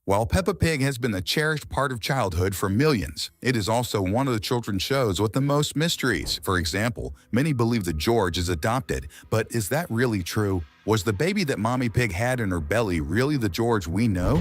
While Peppa Pig has been a cherished part of childhood for millions, it is also one of the children's shows with the most mysteries. For example, many believe that George is adopted, but is that really true? Was the baby that Mommy Pig had in her belly really the George we know?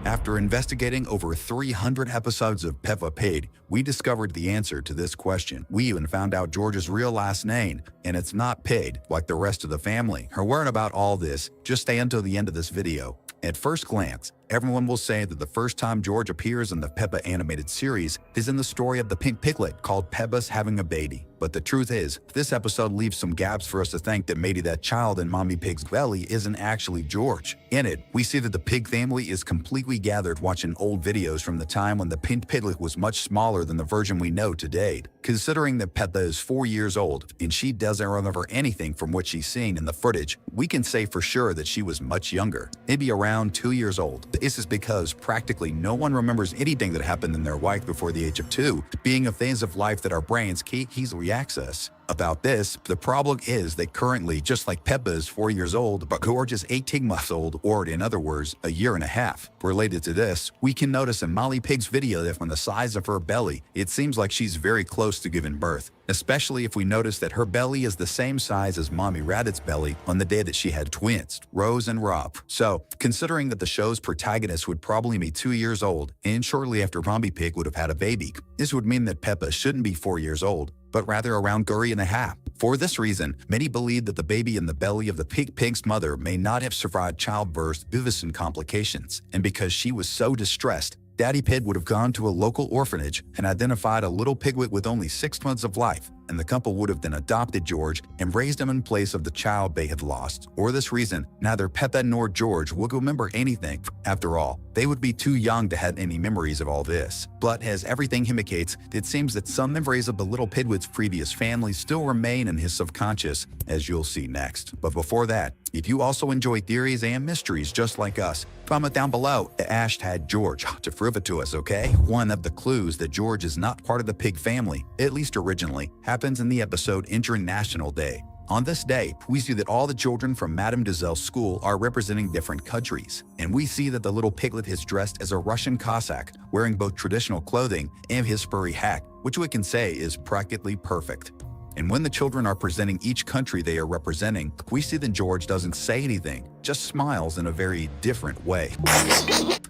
After investigating over 300 episodes of Peppa Pig, we discovered the answer to this question. We even found out George's real last name, and it's not Pig, like the rest of the family. Her word about all this, just stay until the end of this video. At first glance, everyone will say that the first time George appears in the Peppa animated series is in the story of the pink piglet called Peppa's Having a Baby. But the truth is, this episode leaves some gaps for us to think that maybe that child in Mommy Pig's belly isn't actually George. In it, we see that the pig family is completely gathered watching old videos from the time when the pink piglet was much smaller than the version we know today. Considering that Peppa is 4 years old and she doesn't remember anything from what she's seen in the footage, we can say for sure that she was much younger, maybe around 2 years old. This is because practically no one remembers anything that happened in their life before the age of 2, being a phase of life that our brains can't easily access. About this, the problem is that currently, just like Peppa is 4 years old, but George is 18 months old, or in other words, a year and a half. Related to this, we can notice in Mommy Pig's video that from the size of her belly, it seems like she's very close to giving birth, especially if we notice that her belly is the same size as Mommy Rabbit's belly on the day that she had twins, Rose and Rob. So, considering that the show's protagonist would probably be 2 years old, and shortly after Mommy Pig would have had a baby, this would mean that Peppa shouldn't be 4 years old, but rather around 3.5. For this reason, many believe that the baby in the belly of the pig's mother may not have survived childbirth due to some complications, and because she was so distressed, Daddy Pig would have gone to a local orphanage and identified a little piglet with only 6 months of life, and the couple would have then adopted George and raised him in place of the child they had lost. For this reason, neither Peppa nor George would remember anything. After all, they would be too young to have any memories of all this. But as everything indicates, it seems that some memories of the little piglet's previous family still remain in his subconscious, as you'll see next. But before that, if you also enjoy theories and mysteries just like us, comment down below the #George to prove it to us, okay? One of the clues that George is not part of the pig family, at least originally, happens in the episode International Day. On this day, we see that all the children from Madame Giselle's school are representing different countries, and we see that the little piglet is dressed as a Russian Cossack, wearing both traditional clothing and his furry hat, which we can say is practically perfect. And when the children are presenting each country they are representing, we see that George doesn't say anything, just smiles in a very different way.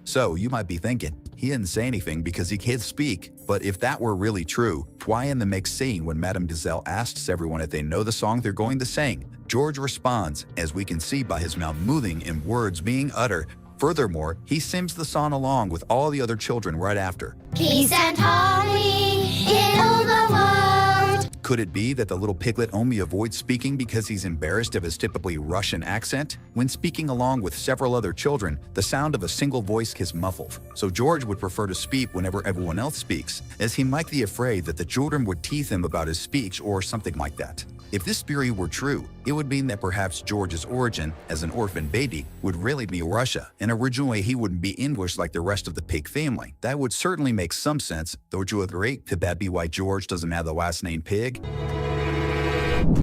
So you might be thinking, he didn't say anything because he can't speak. But if that were really true, why in the next scene when Madame Giselle asks everyone if they know the song they're going to sing, George responds, as we can see by his mouth moving and words being uttered. Furthermore, he sings the song along with all the other children right after. Peace and harmony in all the world. Could it be that the little piglet only avoids speaking because he's embarrassed of his typically Russian accent? When speaking along with several other children, the sound of a single voice is muffled, so George would prefer to speak whenever everyone else speaks, as he might be afraid that the children would tease him about his speech or something like that. If this theory were true, it would mean that perhaps George's origin as an orphan baby would really be Russia, and originally he wouldn't be English like the rest of the pig family. That would certainly make some sense, though you agree, could that be why George doesn't have the last name Pig?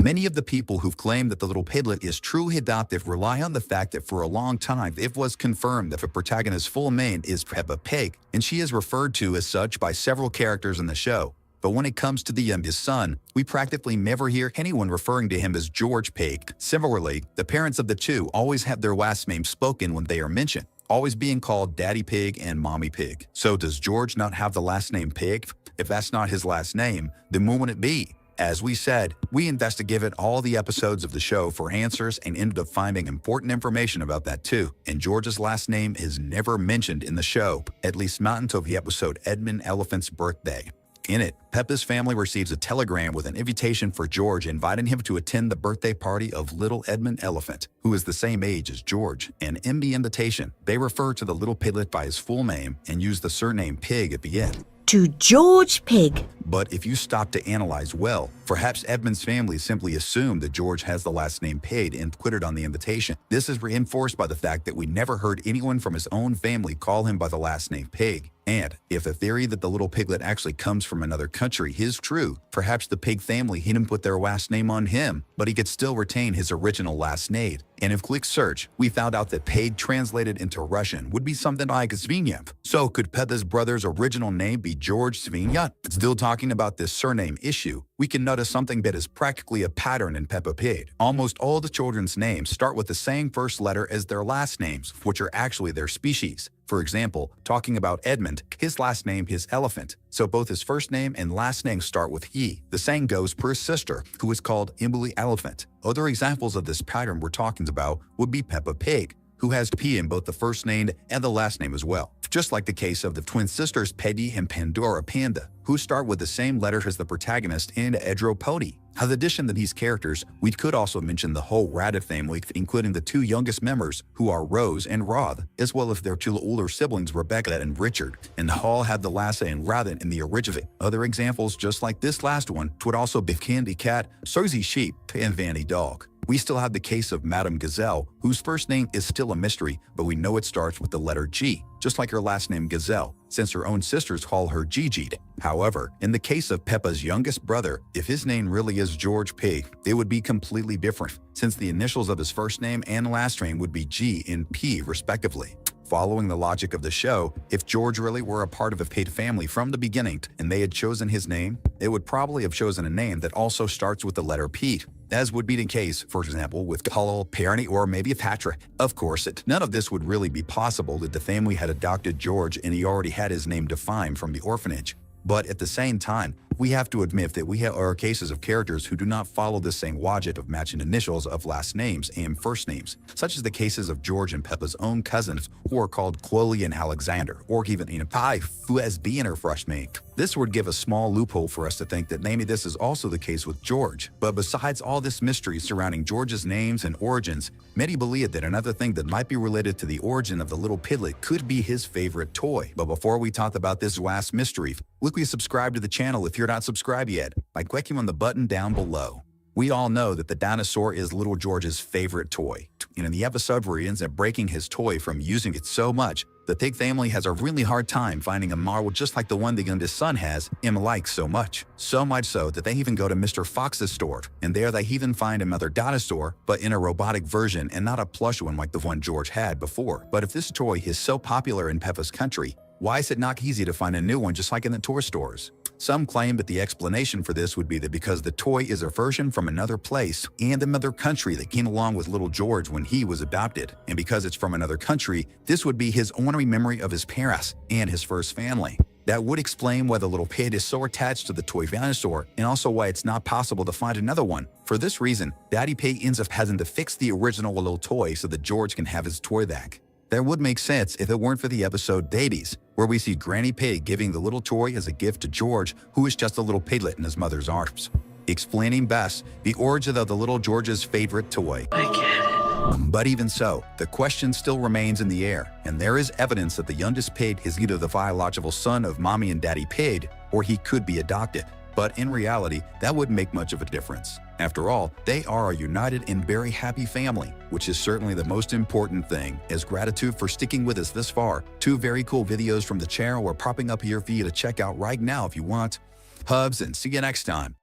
Many of the people who've claimed that the little piglet is truly adopted rely on the fact that for a long time it was confirmed that the protagonist's full name is Peppa Pig, and she is referred to as such by several characters in the show. But when it comes to the youngest son, we practically never hear anyone referring to him as George Pig. Similarly, the parents of the two always have their last names spoken when they are mentioned, always being called Daddy Pig and Mommy Pig. So does George not have the last name Pig? If that's not his last name, then what would it be? As we said, we investigated all the episodes of the show for answers and ended up finding important information about that too. And George's last name is never mentioned in the show, at least not until the episode Edmund Elephant's Birthday. In it, Peppa's family receives a telegram with an invitation for George inviting him to attend the birthday party of little Edmund Elephant, who is the same age as George. And in the invitation, they refer to the little piglet by his full name and use the surname Pig at the end. To George Pig. But if you stop to analyze well, perhaps Edmund's family simply assumed that George has the last name Pig and put it on the invitation. This is reinforced by the fact that we never heard anyone from his own family call him by the last name Pig. And if the theory that the little piglet actually comes from another country is true, perhaps the pig family didn't put their last name on him, but he could still retain his original last name. And if click search, we found out that pig translated into Russian would be something like Zvinev. So could Peppa's brother's original name be George Zvinev? Still talking about this surname issue, we can notice something that is practically a pattern in Peppa Pig. Almost all the children's names start with the same first letter as their last names, which are actually their species. For example, talking about Edmund, his last name is Elephant, so both his first name and last name start with E. The same goes for his sister, who is called Emily Elephant. Other examples of this pattern we're talking about would be Peppa Pig, who has P in both the first name and the last name as well. Just like the case of the twin sisters Petty and Pandora Panda, who start with the same letter as the protagonist in Edro Pony. In addition to these characters, we could also mention the whole Rabbit family, including the two youngest members, who are Rose and Rod, as well as their two older siblings Rebecca and Richard, and all had the last name Rabbit in the original. Other examples just like this last one would also be Candy Cat, Susie Sheep, and Vanny Dog. We still have the case of Madame Gazelle, whose first name is still a mystery, but we know it starts with the letter G, just like her last name Gazelle, since her own sisters call her Gigi. However, in the case of Peppa's youngest brother, if his name really is George Pig, it would be completely different, since the initials of his first name and last name would be G and P respectively. Following the logic of the show, if George really were a part of a pig family from the beginning and they had chosen his name, they would probably have chosen a name that also starts with the letter P, as would be the case, for example, with Cullel, Perny, or maybe Patrick. Of course, none of this would really be possible that the family had adopted George and he already had his name defined from the orphanage. But at the same time, we have to admit that we are cases of characters who do not follow the same logic of matching initials of last names and first names, such as the cases of George and Peppa's own cousins who are called Chloe and Alexander, or even Pai, who has B in her first name. This would give a small loophole for us to think that maybe this is also the case with George. But besides all this mystery surrounding George's names and origins, many believe that another thing that might be related to the origin of the little piglet could be his favorite toy. But before we talk about this last mystery, quickly subscribe to the channel if you're not subscribed yet by clicking on the button down below. We all know that the dinosaur is little George's favorite toy, and in the episode where he ends up breaking his toy from using it so much, the pig family has a really hard time finding a marvel just like the one the youngest son has and likes so much. So much so that they even go to Mr. Fox's store, and there they even find another dinosaur, but in a robotic version and not a plush one like the one George had before. But if this toy is so popular in Peppa's country, why is it not easy to find a new one just like in the toy stores? Some claim that the explanation for this would be that because the toy is a version from another place and another country that came along with little George when he was adopted, and because it's from another country, this would be his only memory of his parents and his first family. That would explain why the little pig is so attached to the toy dinosaur, and also why it's not possible to find another one. For this reason, Daddy Pig ends up having to fix the original little toy so that George can have his toy back. That would make sense if it weren't for the episode Babies, where we see Granny Pig giving the little toy as a gift to George, who is just a little piglet in his mother's arms, explaining best the origin of the little George's favorite toy. I get it. But even so, the question still remains in the air, and there is evidence that the youngest pig is either the biological son of Mommy and Daddy Pig, or he could be adopted. But in reality, that wouldn't make much of a difference. After all, they are a united and very happy family, which is certainly the most important thing. As gratitude for sticking with us this far, 2 very cool videos from the channel are popping up here for you to check out right now if you want. Hubs, and see you next time.